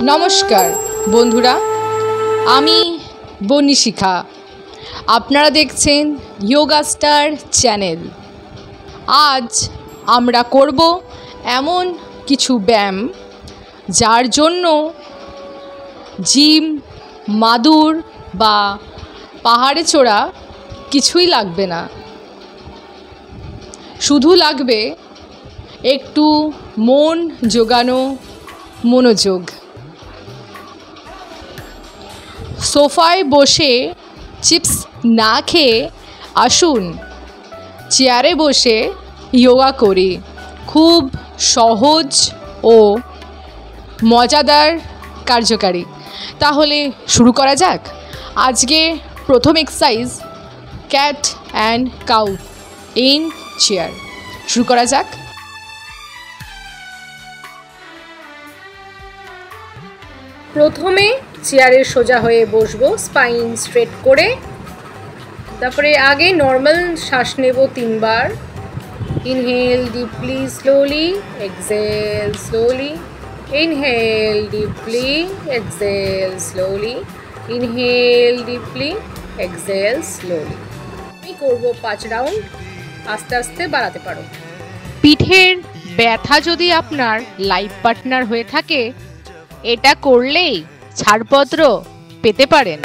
নমস্কার বন্ধুরা, আমি বনিশিখা। আপনারা দেখছেন যোগা স্টার চ্যানেল। আজ আমরা করব এমন কিছু ব্যায়াম যার জন্য জিম, মাদুর বা পাহাড়ে চড়া কিছুই লাগবে না। শুধু লাগবে একটু মন জোগানো মনোযোগ। সোফায় বসে চিপস না খেয়ে আসুন চেয়ারে বসে যোগা করি। খুব সহজ ও মজাদার কার্যকারী। তাহলে শুরু করা যাক। আজকে প্রথম exercise cat and cow in chair. শুরু করা যাক। প্রথমে চেয়ারে সোজা হয়ে বসবো, স্পাইন স্ট্রেট করে। তারপরে আগে নর্মাল শ্বাস নেব 3 বার। Inhale deeply slowly, exhale slowly. Inhale deeply, exhale slowly. Inhale deeply, exhale slowly. আমি করব 5 রাউন্ড। আস্তে আস্তে বাড়াতে পারো। পিঠের ব্যথা যদি আপনার লাইফ পার্টনার হয়ে থাকে, এটা করলেই ছাড়পত্র পেতে পারেন।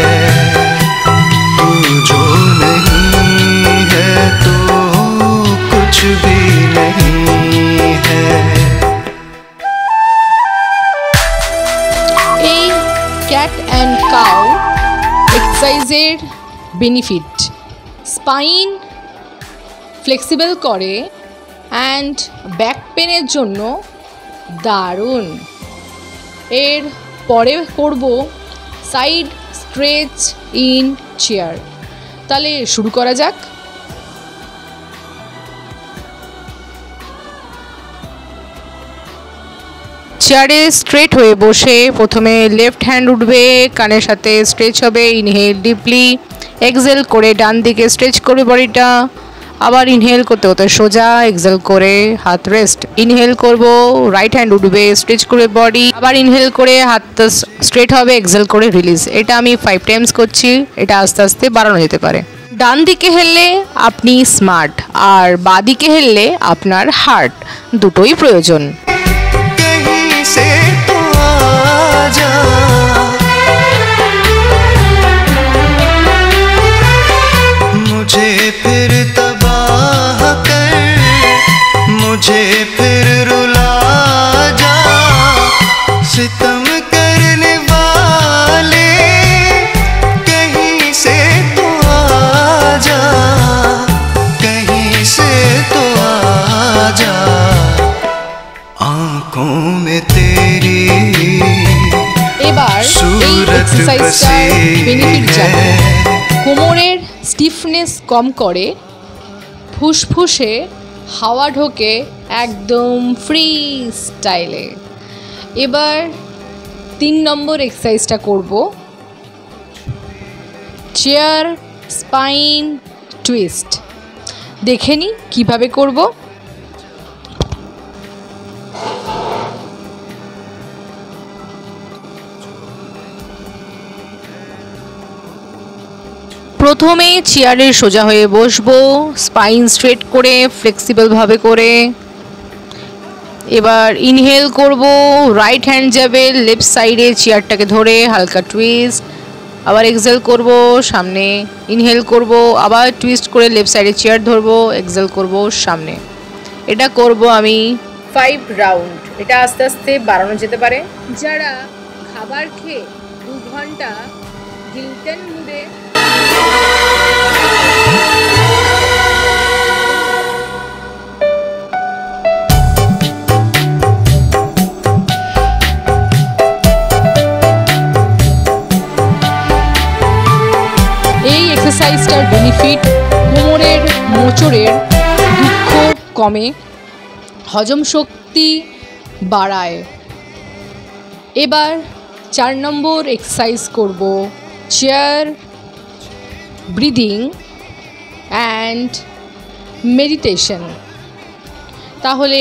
এই ক্যাট অ্যান্ড কাউ এক্সারসাইজের বেনিফিট: স্পাইন ফ্লেক্সিবল করে অ্যান্ড ব্যাক পেনের জন্য দারুণ। এর পরে করব সাইড স্ট্রেচ ইন চেয়ার। তাহলে শুরু করা যাক। চেয়ারে স্ট্রেট হয়ে বসে প্রথমে লেফট হ্যান্ড উঠবে, কানের সাথে স্ট্রেচ হবে। ইনহেল ডিপলি, এক্সহেল করে ডান দিকে স্ট্রেচ করবে বডিটা। আবার ইনহেল করতে হতে সোজা, এক্সহেল করে হাত রেস্ট। ইনহেল করব, রাইট হ্যান্ড উঠবে, স্ট্রেচ করবে বডি। আবার ইনহেল করে হাত স্ট্রেট হবে, এক্সহেল করে রিলিজ। এটা আমি 5 টাইমস করছি। এটা আস্তে আস্তে বাড়ানো যেতে পারে। ডান দিকে হেললে আপনি স্মার্ট, আর বাঁ দিকে হেললে আপনার হার্ট, দুটোই প্রয়োজন। मुझे फिर तबाह कर, मुझे फिर रुला जा, सितम करने वाले कहीं से तो आ जा, कहीं से तो आ जा, आंखों में तेरी এবার এই এক্সারসাইজটার বেনিফিট জানো। কোমরের স্টিফনেস কম করে, ফুসফুসে হাওয়া ঢোকে একদম ফ্রি স্টাইলে। এবার 3 নম্বর এক্সারসাইজটা করব, চেয়ার স্পাইন টুইস্ট। দেখে নি কীভাবে করব। প্রথমে চেয়ারে সোজা হয়ে বসবো, স্পাইন স্ট্রেট করে ফ্লেক্সিবলভাবে করে। এবার ইনহেল করব, রাইট হ্যান্ড যাবে লেফট সাইডে চেয়ারটাকে ধরে হালকা টুইস্ট। আবার এক্সহেল করব, সামনে ইনহেল করব, আবার টুইস্ট করে লেফট সাইডে চেয়ার ধরবো, এক্সহেল করব সামনে। এটা করব আমি 5 রাউন্ড। এটা আস্তে আস্তে বাড়ানো যেতে পারে। যারা খাবার খেয়ে 2 ঘন্টা গিল্টেন মুডে এই এক্সারসাইজটার বেনিফিট: কোমরের মোচড়ের দুঃখ কমে, হজম শক্তি বাড়ায়। এবার 4 নম্বর এক্সারসাইজ করব, চেয়ার ব্রিদিং অ্যান্ড মেডিটেশন। তাহলে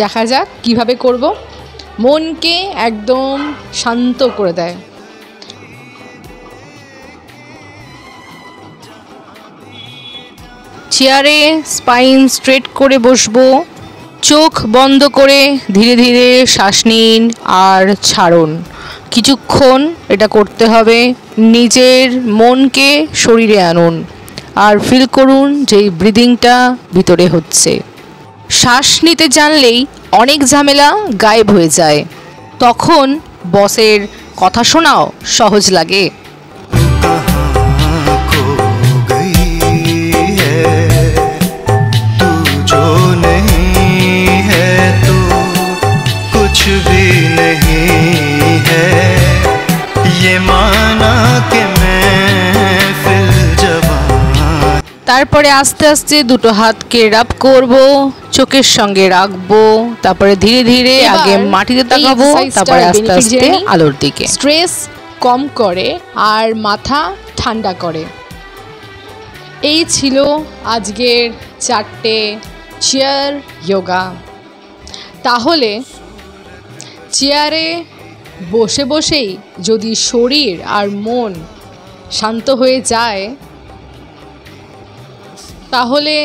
দেখা যাক কিভাবে করব। মনকে একদম শান্ত করে দেয়। চেয়ারে স্পাইন স্ট্রেট করে বসবো, চোখ বন্ধ করে ধীরে ধীরে শ্বাস নিন আর ছাড়ুন। কিছুক্ষণ এটা করতে হবে। নিজের মনকে শরীরে আনুন আর ফিল করুন যে এই ব্রিদিংটা ভিতরে হচ্ছে। শ্বাস নিতে জানলেই অনেক ঝামেলা গায়েব হয়ে যায়। তখন বসের কথা শোনাও সহজ লাগে। कहाँ खो गई है तू, जो नहीं है तो कुछ भी नहीं है, ये माना कि मैं फिर जवान। তারপরে আস্তে আস্তে দুটো হাতকে রাব করব, চোখের সঙ্গে রাখবো, তারপরে ধীরে ধীরে আগে মাটিতে তাকাবো, তারপরে আস্তে আস্তে আলোর দিকে। স্ট্রেস কম করে আর মাথা ঠান্ডা করে। এই ছিল আজকের 4টে চেয়ার যোগা। তাহলে চেয়ারে বসে বসেই যদি শরীর আর মন শান্ত হয়ে যায়, তাহলে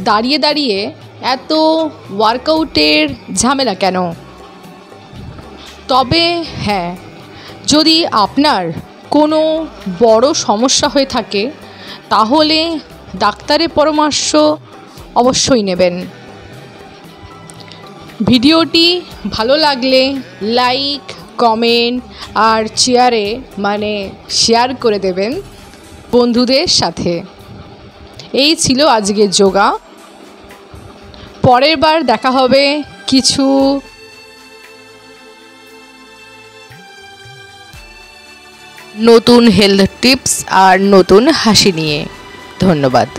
দাঁড়িয়ে দাঁড়িয়ে এত ওয়ার্কআউটের ঝামেলা কেন? তবে হ্যাঁ, যদি আপনার কোনো বড় সমস্যা হয়ে থাকে তাহলে ডাক্তারের পরামর্শ অবশ্যই নেবেন। ভিডিওটি ভালো লাগলে লাইক, কমেন্ট আর শেয়ার করে দেবেন বন্ধুদের সাথে। এই ছিল আজকের যোগা। পরের বার দেখা হবে কিছু নতুন হেলথ টিপস আর নতুন হাসি নিয়ে। ধন্যবাদ।